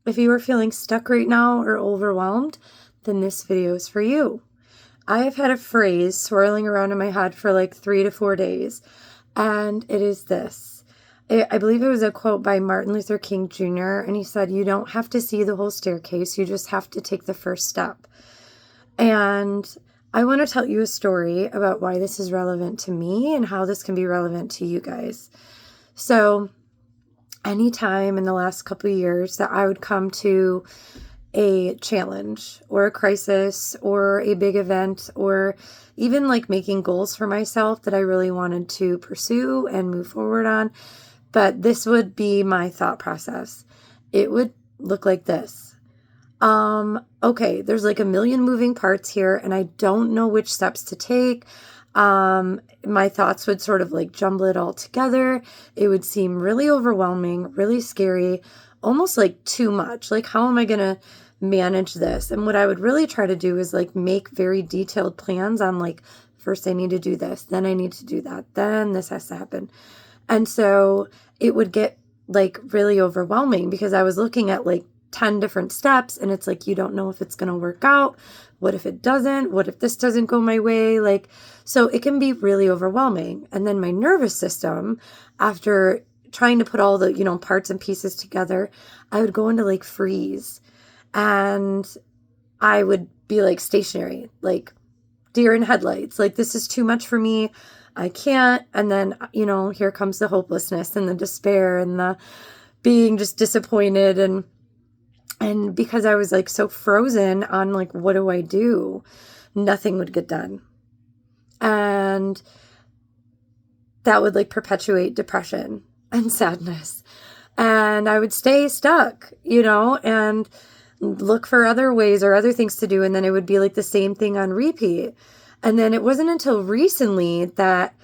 If you are feeling stuck right now or overwhelmed, then this video is for you. I have had a phrase swirling around in my head for like 3 to 4 days, and it is this. I believe it was a quote by Martin Luther King Jr., and he said, "You don't have to see the whole staircase, you just have to take the first step." And I want to tell you a story about why this is relevant to me and how this can be relevant to you guys. So, anytime in the last couple of years that I would come to a challenge or a crisis or a big event or even like making goals for myself that I really wanted to pursue and move forward on, but this would be my thought process. It would look like this. Okay, there's like a million moving parts here and I don't know which steps to take. My thoughts would sort of like jumble it all together. It would seem really overwhelming, really scary, almost like too much. Like, how am I going to manage this? And what I would really try to do is like make very detailed plans on like, first I need to do this, then I need to do that, then this has to happen. And so it would get like really overwhelming because I was looking at like 10 different steps and it's like, you don't know if it's going to work out. What if it doesn't? What if this doesn't go my way? Like, so it can be really overwhelming. And then my nervous system, after trying to put all the, parts and pieces together, I would go into like freeze and I would be like stationary, like deer in headlights. Like, this is too much for me. I can't. And then, here comes the hopelessness and the despair and the being just disappointed. And because I was like so frozen on like, what do I do? Nothing would get done. And that would like perpetuate depression and sadness. And I would stay stuck, and look for other ways or other things to do. And then it would be like the same thing on repeat. And then it wasn't until recently that,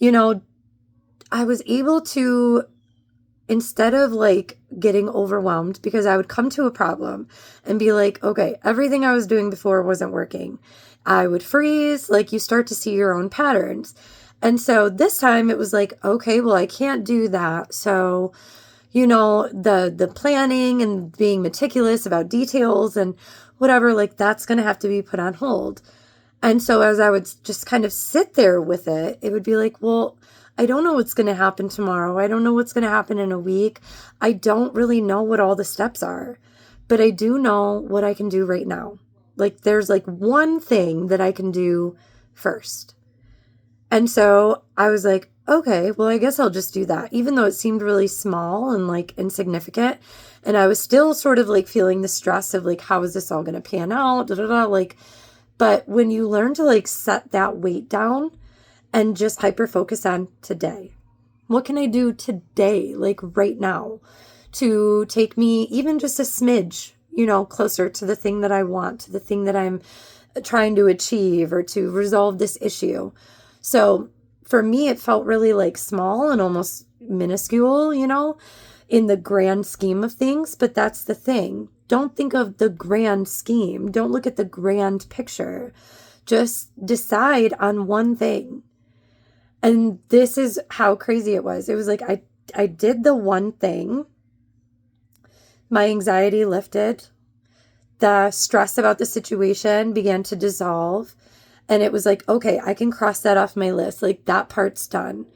I was able to, instead of like getting overwhelmed, because I would come to a problem and be like, okay, everything I was doing before wasn't working. I would freeze, like you start to see your own patterns. And so this time it was like, okay, well, I can't do that. So, the planning and being meticulous about details and whatever, like that's going to have to be put on hold. And so as I would just kind of sit there with it, it would be like, well, I don't know what's going to happen tomorrow. I don't know what's going to happen in a week. I don't really know what all the steps are, but I do know what I can do right now. Like there's like one thing that I can do first. And so I was like, okay, well, I guess I'll just do that, even though it seemed really small and like insignificant. And I was still sort of like feeling the stress of like, how is this all going to pan out? Like, but when you learn to like set that weight down and just hyper focus on today, what can I do today, like right now, to take me even just a smidge, closer to the thing that I want, to the thing that I'm trying to achieve or to resolve this issue. So for me, it felt really like small and almost minuscule, in the grand scheme of things. But that's the thing. Don't think of the grand scheme. Don't look at the grand picture. Just decide on one thing. And this is how crazy it was. It was like I did the one thing. My anxiety lifted. The stress about the situation began to dissolve. And it was like, okay, I can cross that off my list. Like that part's done.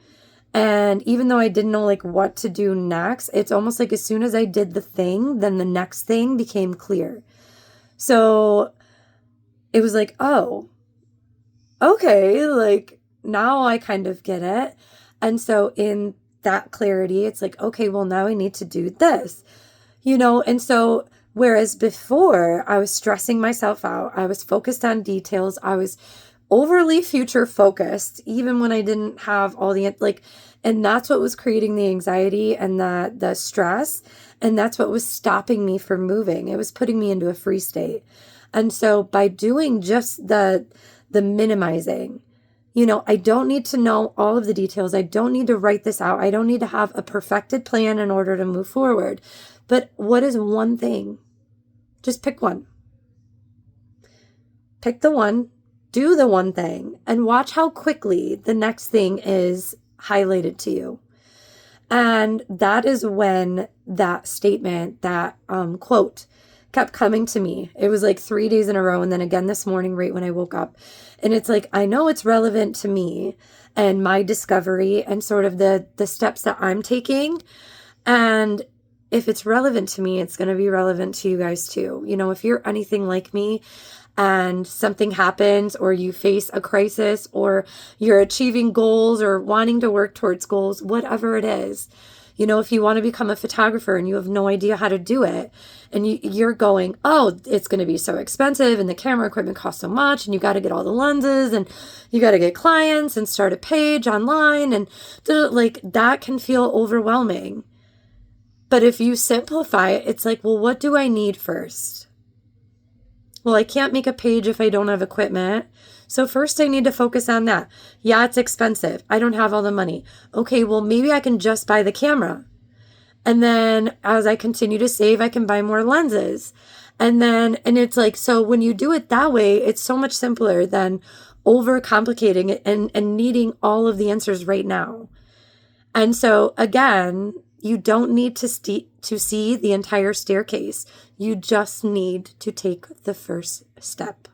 And even though I didn't know like what to do next, it's almost like as soon as I did the thing, then the next thing became clear. So it was like, oh, okay, like now I kind of get it. And so in that clarity, it's like, okay, well, now I need to do this, and so whereas before I was stressing myself out, I was focused on details, I was overly future focused, even when I didn't have all the, like, and that's what was creating the anxiety and the stress. And that's what was stopping me from moving. It was putting me into a freeze state. And so by doing just the minimizing, I don't need to know all of the details. I don't need to write this out. I don't need to have a perfected plan in order to move forward. But what is one thing? Just pick one. Pick the one, do the one thing, and watch how quickly the next thing is highlighted to you. And that is when that statement, that quote kept coming to me. It was like 3 days in a row. And then again this morning, right when I woke up. And it's like, I know it's relevant to me and my discovery and sort of the steps that I'm taking. And if it's relevant to me, it's going to be relevant to you guys too. You know, if you're anything like me and something happens or you face a crisis or you're achieving goals or wanting to work towards goals, whatever it is, you know, if you want to become a photographer and you have no idea how to do it and you're going, oh, it's going to be so expensive and the camera equipment costs so much and you got to get all the lenses and you got to get clients and start a page online and like that can feel overwhelming. But if you simplify it, it's like, well, what do I need first? Well, I can't make a page if I don't have equipment. So first I need to focus on that. Yeah, it's expensive. I don't have all the money. Okay, well, maybe I can just buy the camera. And then as I continue to save, I can buy more lenses. And it's like, so when you do it that way, it's so much simpler than overcomplicating it and needing all of the answers right now. And so again, you don't need to see the entire staircase. You just need to take the first step.